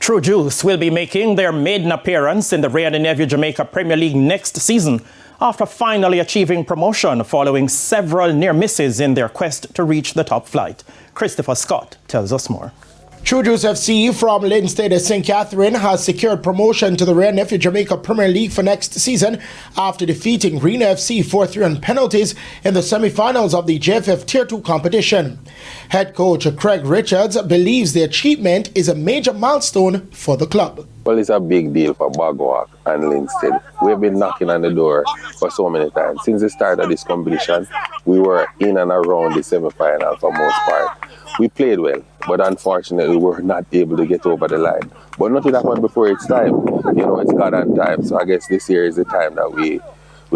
True Juice will be making their maiden appearance in the Ray and Nephew Jamaica Premier League next season after finally achieving promotion following several near misses in their quest to reach the top flight. Christopher Scott tells us more. True Juice FC from Linstead, St. Catherine has secured promotion to the Ray and Nephew Jamaica Premier League for next season after defeating Rena FC 4-3 on penalties in the semi-finals of the JFF Tier 2 competition. Head coach Craig Richards believes the achievement is a major milestone for the club. Well, it's a big deal for Bagwalk and Linstead. We've been knocking on the door for so many times. Since the start of this competition, we were in and around the semi-final for most part. We played well, but unfortunately we were not able to get over the line. But nothing happened before its time. You know, it's God on time. So I guess this year is the time that we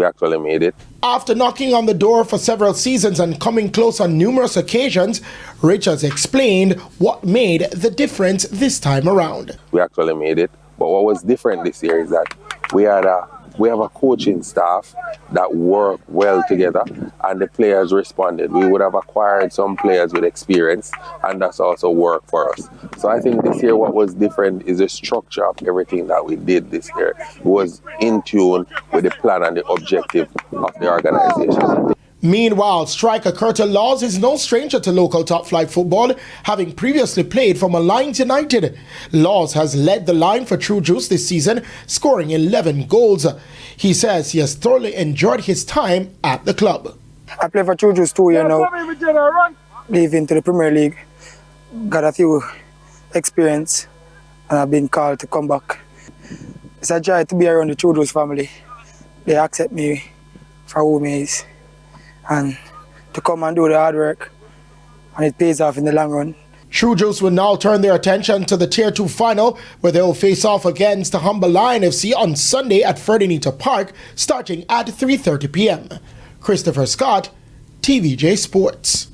actually made it. After knocking on the door for several seasons and coming close on numerous occasions, Richards explained what made the difference this time around. We actually made it. But what was different this year is that we have a coaching staff that work well together, and the players responded. We would have acquired some players with experience, and that's also worked for us. So I think this year what was different is the structure of everything that we did this year. It was in tune with the plan and the objective of the organization. Meanwhile, striker Curtis Laws is no stranger to local top-flight football, having previously played for Malines United. Laws has led the line for True Juice this season, scoring 11 goals. He says he has thoroughly enjoyed his time at the club. I play for True Juice 2 years now, leave into the Premier League. Got a few experience and I've been called to come back. It's a joy to be around the True Juice family. They accept me for who I is. And to come and do the hard work, and it pays off in the long run. True Juice will now turn their attention to the Tier 2 final, where they will face off against the Humble Lion FC on Sunday at Ferdinand Park, starting at 3:30 p.m. Christopher Scott, TVJ Sports.